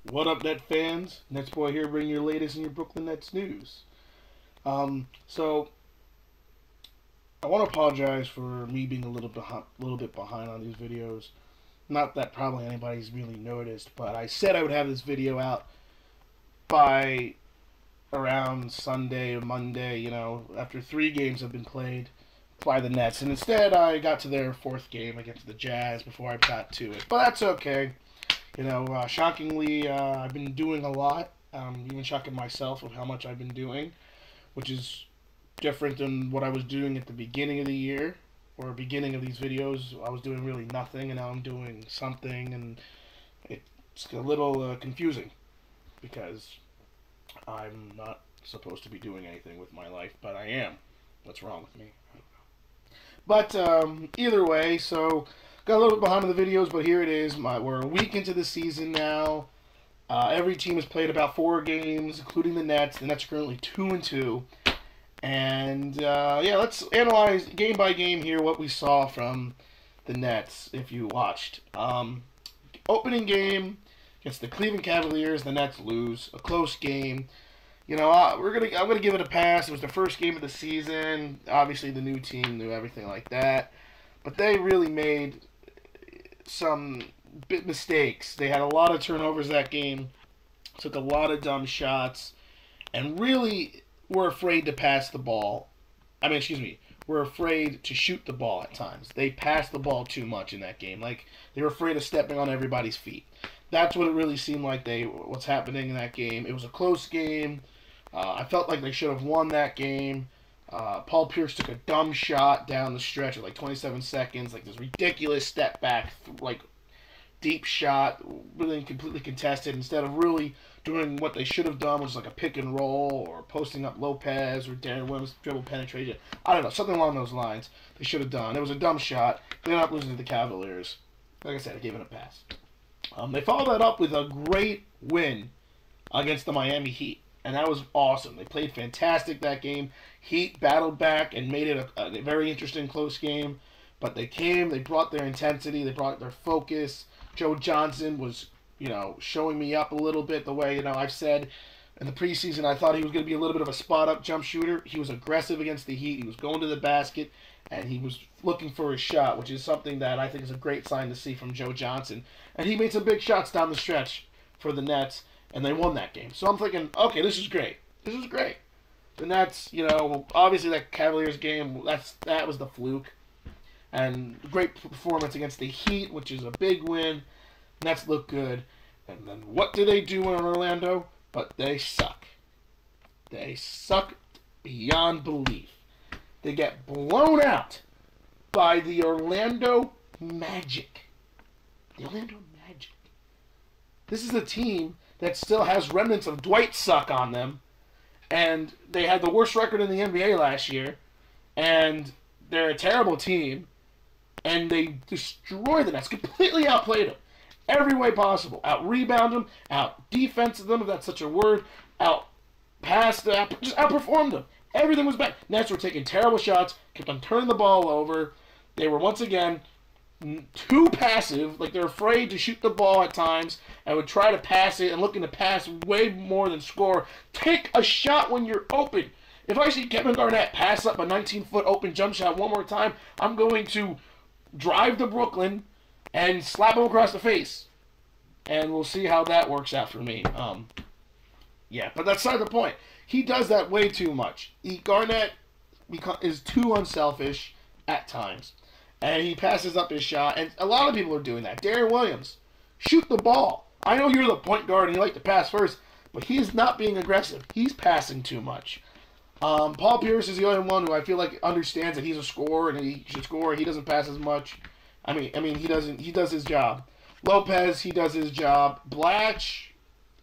What up, Net fans? NetsBoy here, bringing your latest in your Brooklyn Nets news. So I want to apologize for me being a little bit behind on these videos. Not that probably anybody's really noticed, but I said I would have this video out by around Sunday or Monday. After 3 games have been played by the Nets, and instead I got to their 4th game against the Jazz before I got to it. But that's okay. Shockingly, I've been doing a lot, even shocking myself of how much I've been doing, which is different than what I was doing at the beginning of the year, or beginning of these videos. I was doing really nothing, and now I'm doing something, and it's a little confusing, because I'm not supposed to be doing anything with my life, but I am. What's wrong with me? I don't know. But either way, so got a little bit behind on the videos, but here it is. We're a week into the season now. Every team has played about 4 games, including the Nets. The Nets are currently 2-2. And yeah, let's analyze game by game here what we saw from the Nets. If you watched, opening game against the Cleveland Cavaliers, the Nets lose a close game. I'm gonna give it a pass. It was the first game of the season. Obviously, the new team knew everything like that, but they really made some big mistakes. They had a lot of turnovers that game, took a lot of dumb shots, and really were afraid to pass the ball. Were afraid to shoot the ball at times. They passed the ball too much in that game. Like, they were afraid of stepping on everybody's feet. That's what it really seemed like what's happening in that game. It was a close game. I felt like they should have won that game. Paul Pierce took a dumb shot down the stretch at like 27 seconds, like this ridiculous step back, like deep shot, really completely contested, instead of really doing what they should have done, which is like a pick and roll or posting up Lopez or Darren Williams dribble penetration. I don't know, something along those lines they should have done. It was a dumb shot. They ended up losing to the Cavaliers. Like I said, I gave it a pass. They followed that up with a great win against the Miami Heat. And that was awesome. They played fantastic that game. Heat battled back and made it a very interesting, close game. But they came, they brought their intensity, they brought their focus. Joe Johnson was, showing me up a little bit the way, I've said in the preseason I thought he was going to be a little bit of a spot-up jump shooter. He was aggressive against the Heat. He was going to the basket, and he was looking for his shot, which is something that I think is a great sign to see from Joe Johnson. And he made some big shots down the stretch for the Nets, and they won that game. So I'm thinking, okay, this is great. This is great. The Nets, obviously that Cavaliers game, that was the fluke. And great performance against the Heat, which is a big win. Nets look good. And then what do they do in Orlando? But they suck. They suck beyond belief. They get blown out by the Orlando Magic. The Orlando Magic. This is a team that still has remnants of Dwight suck on them, and they had the worst record in the NBA last year, and they're a terrible team, and they destroyed the Nets, completely outplayed them, every way possible, out-rebound them, out-defense them, if that's such a word, out-passed them, just outperformed them. Everything was bad. Nets were taking terrible shots, kept on turning the ball over. They were once again too passive, like they're afraid to shoot the ball at times and would try to pass it and looking to pass way more than score. Take a shot when you're open. If I see Kevin Garnett pass up a 19-foot open jump shot one more time, I'm going to drive to Brooklyn and slap him across the face. And we'll see how that works out for me. Yeah, but that's not the point. He does that way too much. Garnett is too unselfish at times. And he passes up his shot, and a lot of people are doing that. Darren Williams, shoot the ball. I know you're the point guard and you like to pass first, but he's not being aggressive. He's passing too much. Paul Pierce is the only one who I feel like understands that he's a scorer and he should score. He doesn't pass as much. I mean, he doesn't. He does his job. Lopez, he does his job. Blatch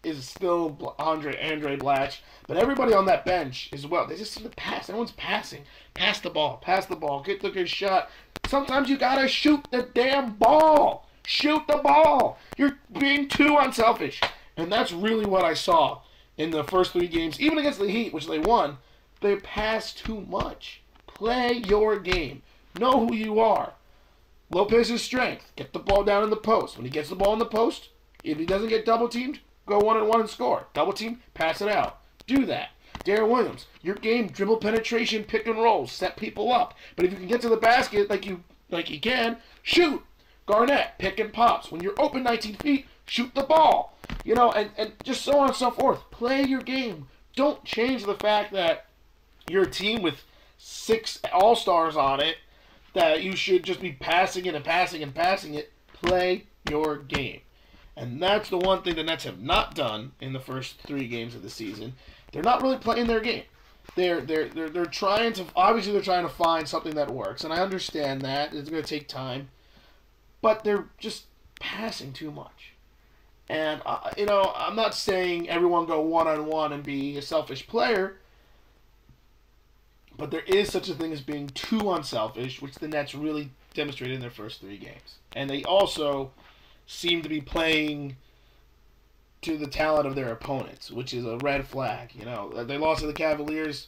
is still Andre Blatch, but everybody on that bench as well. They just seem to pass. Everyone's passing. Pass the ball. Pass the ball. Get the good shot. Sometimes you gotta shoot the damn ball. Shoot the ball. You're being too unselfish. And that's really what I saw in the first 3 games. Even against the Heat, which they won, they passed too much. Play your game. Know who you are. Lopez's strength. Get the ball down in the post. When he gets the ball in the post, if he doesn't get double teamed, go 1-on-1 and score. Double team, pass it out. Do that. Darren Williams, your game, dribble penetration, pick and roll, set people up. But if you can get to the basket like you can, shoot. Garnett, pick and pops. When you're open 19 feet, shoot the ball. You know, and just so on and so forth. Play your game. Don't change the fact that you're a team with 6 all-stars on it, that you should just be passing it and passing and passing it. Play your game. And that's the one thing the Nets have not done in the first 3 games of the season. They're not really playing their game. They're trying to, obviously they're trying to find something that works, and I understand that. It's going to take time. But they're just passing too much. And, you know, I'm not saying everyone go 1-on-1 and be a selfish player, but there is such a thing as being too unselfish, which the Nets really demonstrated in their first 3 games. And they also seem to be playing to the talent of their opponents, which is a red flag. You know, they lost to the Cavaliers,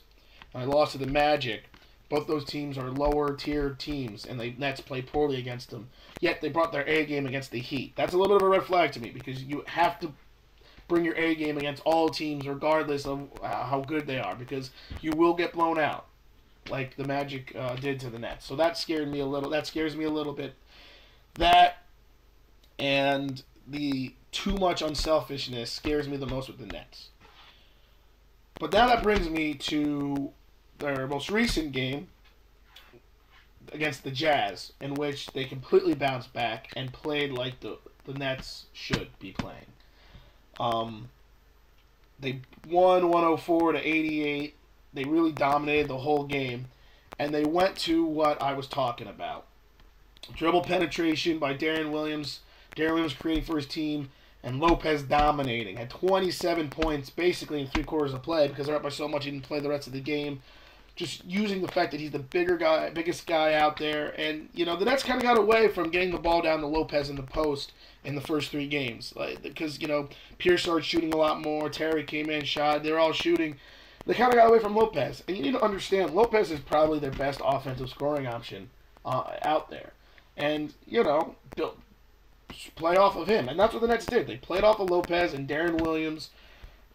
and they lost to the Magic. Both those teams are lower tier teams, and the Nets play poorly against them. Yet they brought their A game against the Heat. That's a little bit of a red flag to me, because you have to bring your A game against all teams, regardless of how good they are, because you will get blown out, like the Magic did to the Nets. So that scared me a little. That scares me a little bit. That and the too much unselfishness scares me the most with the Nets. But now that brings me to their most recent game against the Jazz, in which they completely bounced back and played like the Nets should be playing. They won 104-88. They really dominated the whole game, and they went to what I was talking about. Dribble penetration by Darren Williams. Darren Williams creating for his team, and Lopez dominating. Had 27 points basically in 3 quarters of play, because they're up by so much he didn't play the rest of the game. Just using the fact that he's the biggest guy out there. And, you know, the Nets kind of got away from getting the ball down to Lopez in the post in the first 3 games. Because, you know, Pierce started shooting a lot more. Terry came in, shot. They were all shooting. They kind of got away from Lopez. And you need to understand, Lopez is probably their best offensive scoring option out there. And, you know, play off of him. And that's what the Nets did. They played off of Lopez and Darren Williams.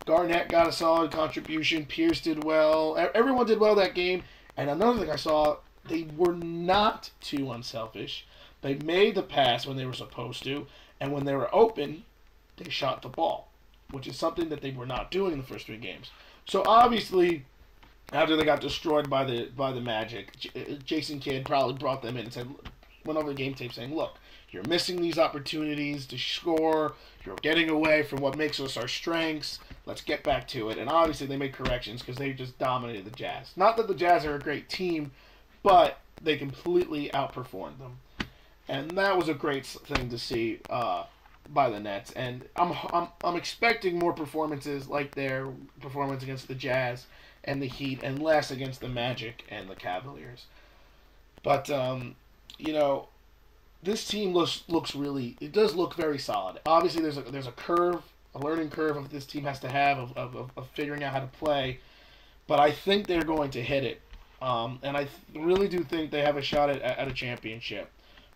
Garnett got a solid contribution. Pierce did well. Everyone did well that game. And another thing I saw, they were not too unselfish. They made the pass when they were supposed to. And when they were open, they shot the ball, which is something that they were not doing in the first 3 games. So obviously, after they got destroyed by the Magic, Jason Kidd probably brought them in and went over the game tape saying, look, you're missing these opportunities to score. You're getting away from what makes us our strengths. Let's get back to it. And obviously they made corrections because they just dominated the Jazz. Not that the Jazz are a great team, but they completely outperformed them. And that was a great thing to see by the Nets. And I'm expecting more performances like their performance against the Jazz and the Heat, and less against the Magic and the Cavaliers. But you know, this team looks really, it does look very solid. Obviously, there's a curve, a learning curve of this team has to have of figuring out how to play. But I think they're going to hit it. And I really do think they have a shot at a championship.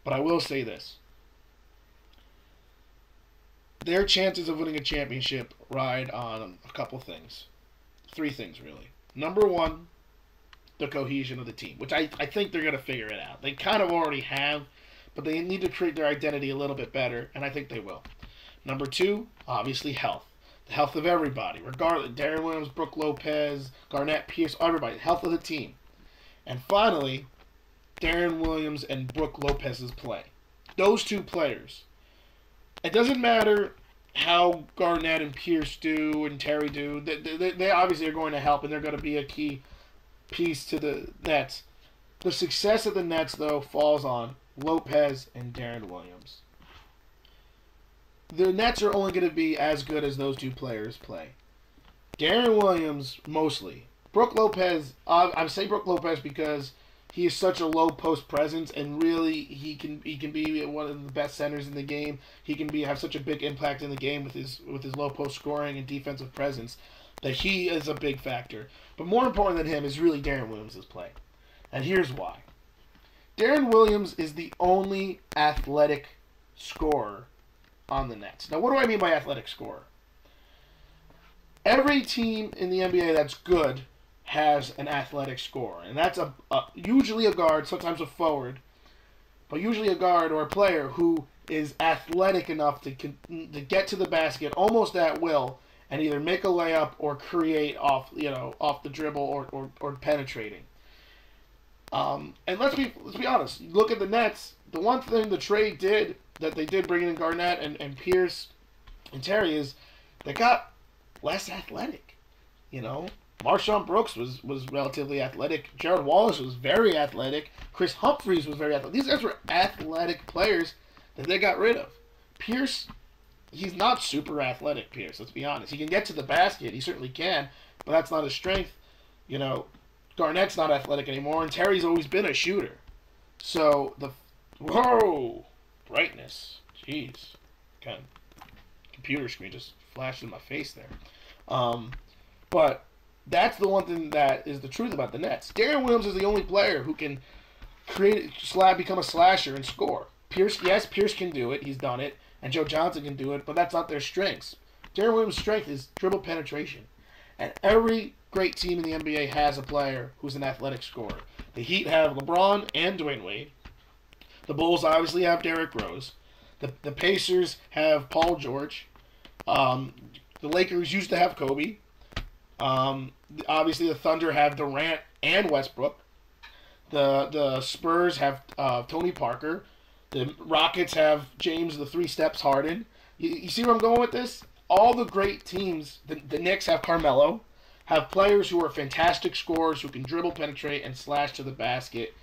But I will say this. Their chances of winning a championship ride on a couple things. 3 things, really. Number 1, the cohesion of the team, which I think they're going to figure it out. They kind of already have, but they need to create their identity a little bit better, and I think they will. Number 2, obviously health. The health of everybody, regardless. Darren Williams, Brook Lopez, Garnett, Pierce, everybody. Health of the team. And finally, Darren Williams and Brook Lopez's play. Those 2 players. It doesn't matter how Garnett and Pierce do and Terry do. They obviously are going to help, and they're going to be a key piece to the Nets. The success of the Nets, though, falls on Lopez and Darren Williams. The Nets are only going to be as good as those 2 players play. Darren Williams, mostly. Brook Lopez, I'm saying Brook Lopez because he is such a low post presence, and really he can be one of the best centers in the game. He can have such a big impact in the game with his low post scoring and defensive presence that he is a big factor. But more important than him is really Darren Williams' play. And here's why. Darren Williams is the only athletic scorer on the Nets. Now, what do I mean by athletic scorer? every team in the NBA that's good has an athletic scorer, and that's usually a guard, sometimes a forward, but usually a guard or a player who is athletic enough to get to the basket almost at will and either make a layup or create off the dribble or penetrating. And let's be honest. Look at the Nets. The one thing the trade did that they did bringing in Garnett and Pierce and Terry is they got less athletic. Marshawn Brooks was relatively athletic. Jared Wallace was very athletic. Chris Humphries was very athletic. These guys were athletic players that they got rid of. Pierce, he's not super athletic, Pierce, let's be honest. He can get to the basket. He certainly can, but that's not his strength. Garnett's not athletic anymore, and Terry's always been a shooter. So, whoa! Brightness. Jeez. Kind of computer screen just flashed in my face there. But that's the one thing that is the truth about the Nets. Deron Williams is the only player who can become a slasher and score. Pierce can do it. He's done it. And Joe Johnson can do it, but that's not their strengths. Deron Williams' strength is dribble penetration. And every great team in the NBA has a player who's an athletic scorer. The Heat have LeBron and Dwayne Wade. The Bulls obviously have Derrick Rose. The Pacers have Paul George. The Lakers used to have Kobe. Obviously, the Thunder have Durant and Westbrook. The Spurs have Tony Parker. The Rockets have James the Three Steps Harden. You see where I'm going with this? All the great teams, the Knicks have Carmelo, have players who are fantastic scorers who can dribble, penetrate, and slash to the basket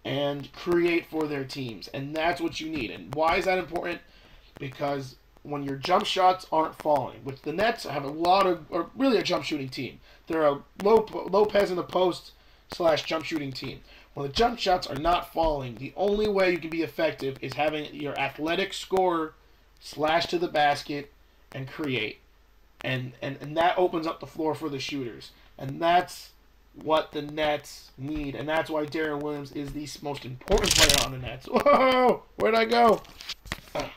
and create for their teams. And that's what you need. And why is that important? Because when your jump shots aren't falling, which the Nets have or really a jump shooting team. They're a Lopez in the post / jump shooting team. When the jump shots are not falling, the only way you can be effective is having your athletic scorer slash to the basket and create. And that opens up the floor for the shooters. And that's what the Nets need. And that's why Deron Williams is the most important player on the Nets. Whoa! Where'd I go? The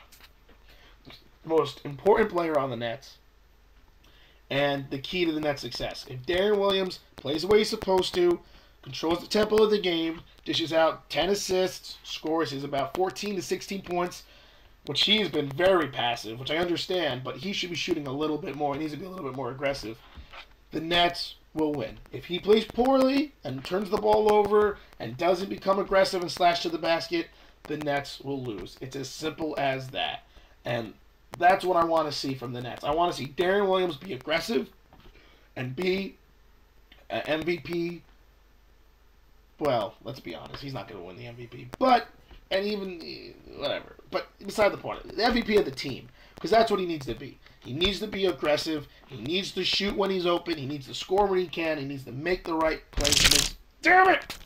most important player on the Nets. And the key to the Nets' success. If Deron Williams plays the way he's supposed to, controls the tempo of the game, dishes out 10 assists, scores his about 14 to 16 points, which he's been very passive, which I understand, but he should be shooting a little bit more. He needs to be a little bit more aggressive. The Nets will win. If he plays poorly and turns the ball over and doesn't become aggressive and slash to the basket, the Nets will lose. It's as simple as that. And that's what I want to see from the Nets. I want to see Deron Williams be aggressive and be an MVP. Well, let's be honest. He's not going to win the MVP. Whatever. But beside the point, the MVP of the team. Because that's what he needs to be. He needs to be aggressive. He needs to shoot when he's open. He needs to score when he can. He needs to make the right plays. Damn it!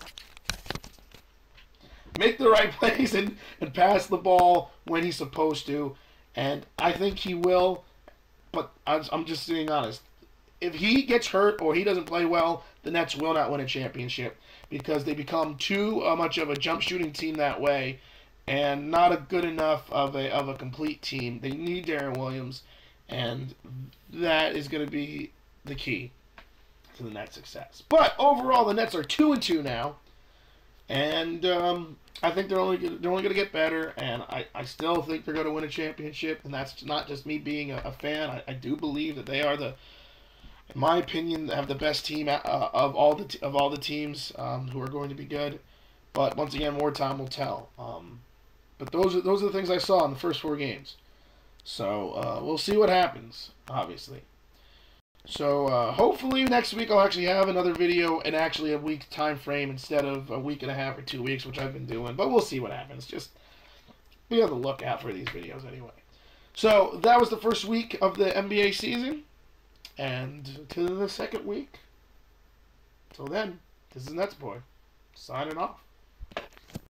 Make the right plays and pass the ball when he's supposed to. And I think he will. But I'm just being honest. If he gets hurt or he doesn't play well, the Nets will not win a championship. Because they become too much of a jump shooting team that way. And not a good enough of a complete team. They need Deron Williams, and that is going to be the key to the Nets' success. But overall, the Nets are 2-2 now, and I think they're only going to get better. And I still think they're going to win a championship, and that's not just me being a fan. I do believe that they are in my opinion, have the best team of all the teams who are going to be good. But once again, more time will tell. But those are the things I saw in the first 4 games. So we'll see what happens, obviously. So hopefully next week I'll actually have another video in actually a week time frame instead of a week and a half or 2 weeks, which I've been doing. But we'll see what happens. Just be on the lookout for these videos anyway. So that was the first week of the NBA season. And to the second week. Till then, this is NetsBoy, signing off.